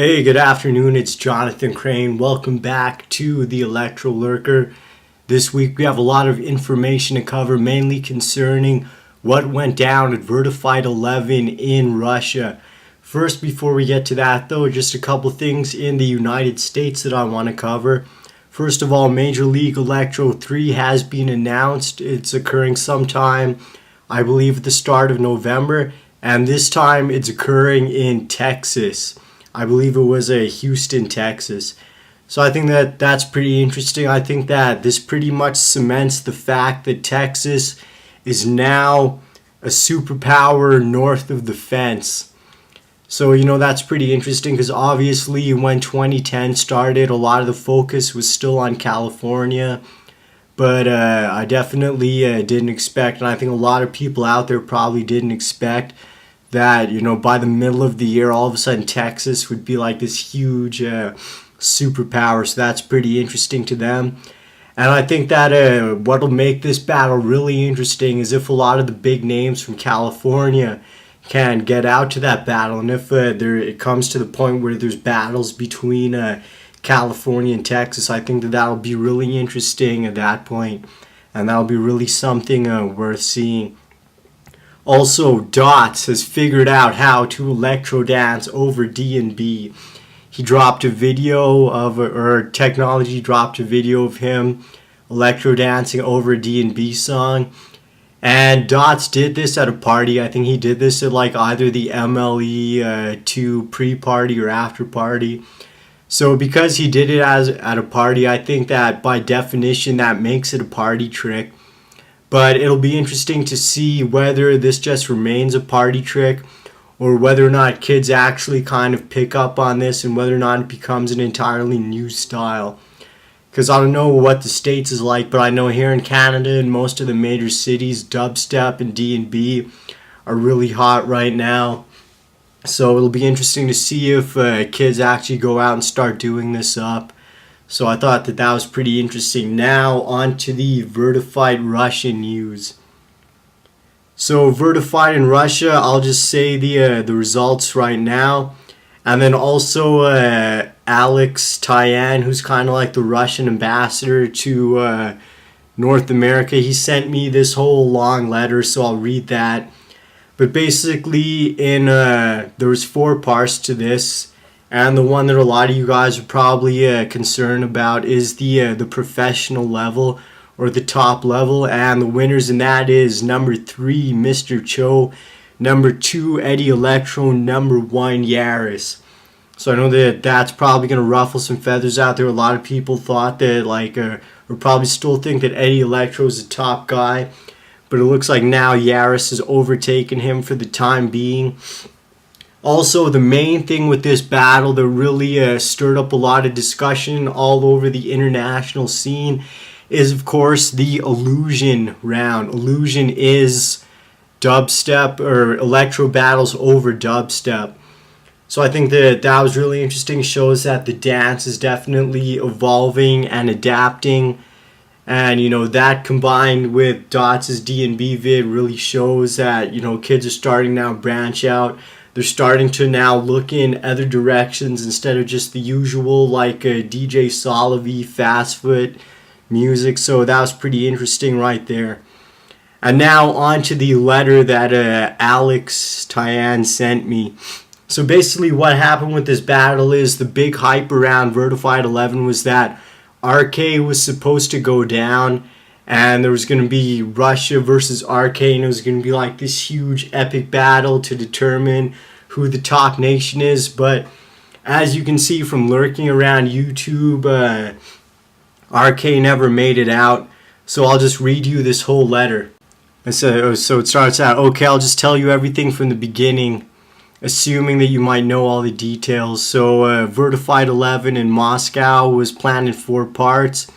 Hey, good afternoon. It's Jonathan Crane. Welcome back to the Electro Lurker. This week we have a lot of information to cover, mainly concerning what went down at Vertified 11 in Russia. First, before we get to that though, just a couple things in the United States that I want to cover. First of all, Major League Electro 3 has been announced. It's occurring sometime, I believe, at the start of November, and this time it's occurring in Texas. I believe it was Houston, Texas. So I think that that's pretty interesting. I think that this pretty much cements the fact that Texas is now a superpower north of the fence. So, that's pretty interesting because obviously when 2010 started, a lot of the focus was still on California. But I definitely didn't expect, and I think a lot of people out there probably didn't expect that, by the middle of the year, all of a sudden Texas would be like this huge superpower. So that's pretty interesting to them. And I think that what'll make this battle really interesting is if a lot of the big names from California can get out to that battle. And if it comes to the point where there's battles between California and Texas, I think that that'll be really interesting at that point. And that'll be really something worth seeing. Also, Dots has figured out how to electro dance over D&B. He dropped a video or Technology dropped a video of him electro dancing over a D&B song. And Dots did this at a party. I think he did this at like either the MLE2 pre-party or after party. So because he did it at a party, I think that by definition that makes it a party trick. But it'll be interesting to see whether this just remains a party trick or whether or not kids actually kind of pick up on this and whether or not it becomes an entirely new style. Because I don't know what the States is like, but I know here in Canada and most of the major cities, dubstep and D&B are really hot right now. So it'll be interesting to see if kids actually go out and start doing this up. So I thought that was pretty interesting. Now on to the Vertified Russian news. So Vertified in Russia, I'll just say the results right now. And then also Alex Tyan, who's kind of like the Russian ambassador to North America. He sent me this whole long letter, so I'll read that. But basically there was 4 parts to this. And the one that a lot of you guys are probably concerned about is the professional level or the top level. And the winners in that is number 3, Mr. Cho, number 2, Eddie Electro, number 1, Yaris. So I know that that's probably going to ruffle some feathers out there. A lot of people thought that or probably still think that Eddie Electro is the top guy. But it looks like now Yaris has overtaken him for the time being. Also, the main thing with this battle that really stirred up a lot of discussion all over the international scene is, of course, the Illusion round. Illusion is dubstep or electro battles over dubstep. So I think that was really interesting. It shows that the dance is definitely evolving and adapting. And, that combined with Dots' D&B vid really shows that, kids are starting now to branch out. They're starting to now look in other directions instead of just the usual like DJ Solovey fast foot music. So that was pretty interesting right there. And now on to the letter that Alex Tyan sent me. So basically what happened with this battle is the big hype around Vertified 11 was that RK was supposed to go down. And there was going to be Russia versus RK, and it was going to be like this huge epic battle to determine who the top nation is. But as you can see from lurking around YouTube, RK never made it out. So I'll just read you this whole letter. And so it starts out, okay, I'll just tell you everything from the beginning, assuming that you might know all the details. So Vertified 11 in Moscow was planned in 4 parts.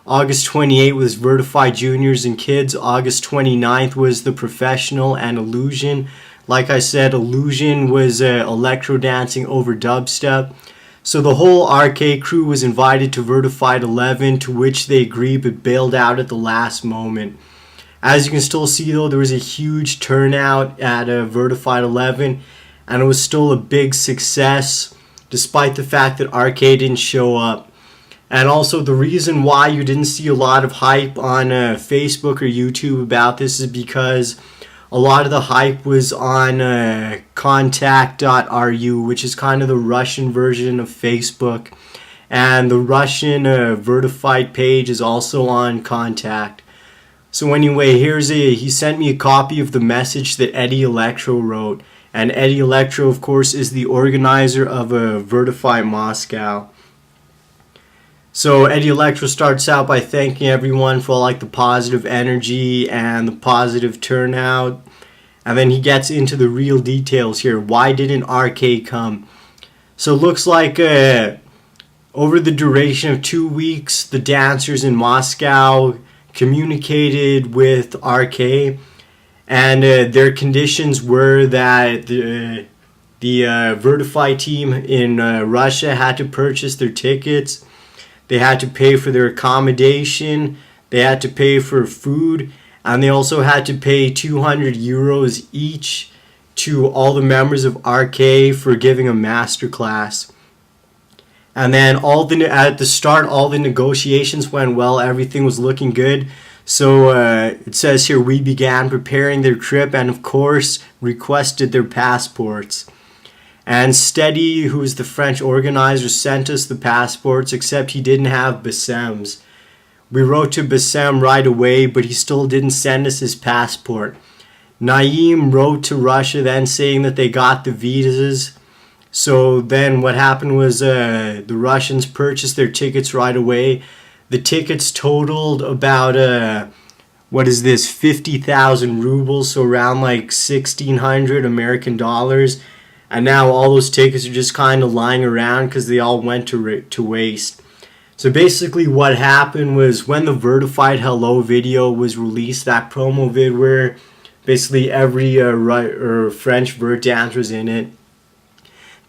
August 28th was Vertified Juniors and Kids. August 29th was the Professional and Illusion. Like I said, Illusion was electro dancing over dubstep. So the whole RK crew was invited to Vertified 11, to which they agreed but bailed out at the last moment. As you can still see though, there was a huge turnout at Vertified 11, and it was still a big success. despite the fact that RK didn't show up. And also the reason why you didn't see a lot of hype on Facebook or YouTube about this is because a lot of the hype was on contact.ru, which is kind of the Russian version of Facebook. And the Russian verified page is also on Contact. So anyway, he sent me a copy of the message that Eddie Electro wrote. And Eddie Electro, of course, is the organizer of Vertify Moscow. So Eddie Electro starts out by thanking everyone for the positive energy and the positive turnout. And then he gets into the real details here. Why didn't RK come? So it looks like over the duration of 2 weeks, the dancers in Moscow communicated with RK. And their conditions were that the Vertify team in Russia had to purchase their tickets. They had to pay for their accommodation, they had to pay for food, and they also had to pay 200 euros each to all the members of RK for giving a masterclass. And then at the start, all the negotiations went well, everything was looking good. So it says here, we began preparing their trip and of course requested their passports. And Steady, who is the French organizer, sent us the passports, except he didn't have Bassem's. We wrote to Bassem right away, but he still didn't send us his passport. Naeem wrote to Russia then saying that they got the visas. So then what happened was the Russians purchased their tickets right away. The tickets totaled about 50,000 rubles, so around 1,600 American dollars. And now all those tickets are just kind of lying around because they all went to waste. So basically what happened was when the Vertified Hello video was released, that promo vid where basically every French vert dancer was in it,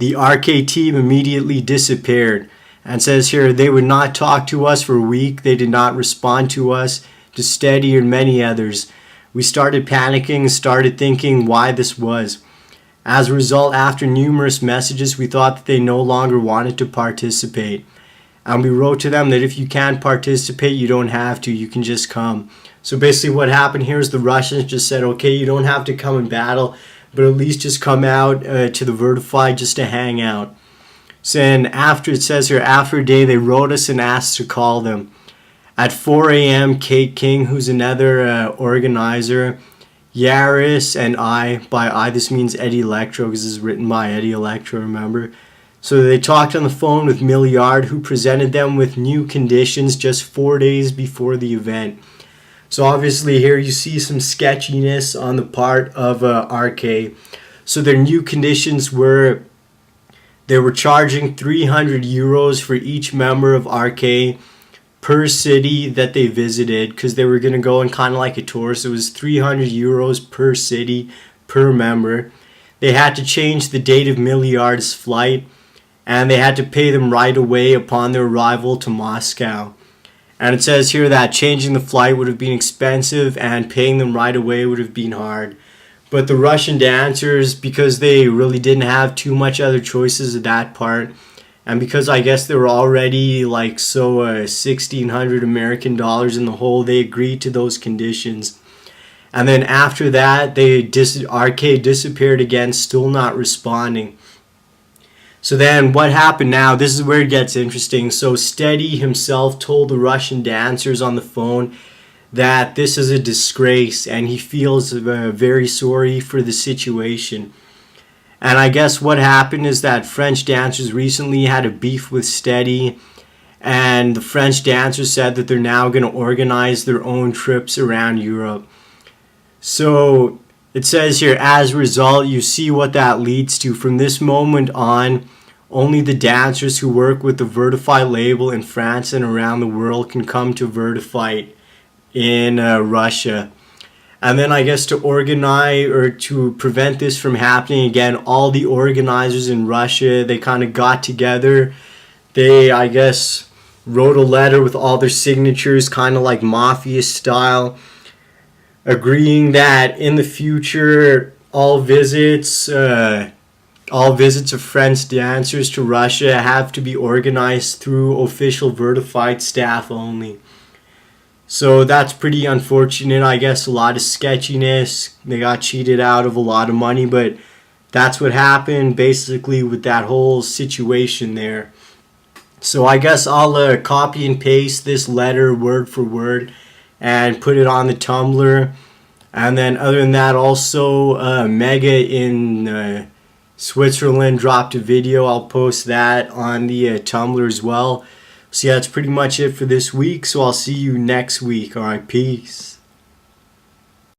the RK team immediately disappeared. And says here, they would not talk to us for a week. They did not respond to us, to Steady and many others. We started panicking, started thinking why this was. As a result, after numerous messages, we thought that they no longer wanted to participate. And we wrote to them that if you can't participate, you don't have to, you can just come. So basically what happened here is the Russians just said, okay, you don't have to come and battle, but at least just come out to the Vertified just to hang out. So then after, it says here, after a day, they wrote us and asked to call them. At 4 a.m., Kate King, who's another organizer, Yaris and by I this means Eddie Electro because this is written by Eddie Electro, remember? So they talked on the phone with Milliard, who presented them with new conditions just 4 days before the event. So obviously here you see some sketchiness on the part of RK. So their new conditions were they were charging 300 euros for each member of RK per city that they visited, because they were going to go on kind of like a tour. So it was 300 euros per city per member. They had to change the date of Milliard's flight, and they had to pay them right away upon their arrival to Moscow. And it says here that changing the flight would have been expensive and paying them right away would have been hard. But the Russian dancers, because they really didn't have too much other choices at that part, and because I guess they were already 1,600 American dollars in the hole, they agreed to those conditions. And then after that, RK disappeared again, still not responding. So then what happened now, this is where it gets interesting. So Steady himself told the Russian dancers on the phone that this is a disgrace and he feels very sorry for the situation. And I guess what happened is that French dancers recently had a beef with Steady, and the French dancers said that they're now going to organize their own trips around Europe. So it says here, as a result, you see what that leads to. From this moment on, only the dancers who work with the Vertify label in France and around the world can come to Vertify in Russia. And then I guess to organize or to prevent this from happening again, all the organizers in Russia, they kind of got together. They, I guess, wrote a letter with all their signatures, kind of like mafia style, agreeing that in the future all visits, All visits of French dancers to Russia have to be organized through official verified staff only. So that's pretty unfortunate. I guess a lot of sketchiness. They got cheated out of a lot of money, but that's what happened basically with that whole situation there. So I guess I'll copy and paste this letter word for word and put it on the Tumblr. And then other than that, also Mega in Switzerland dropped a video. I'll post that on the Tumblr as well. So yeah, that's pretty much it for this week. So I'll see you next week. All right, peace.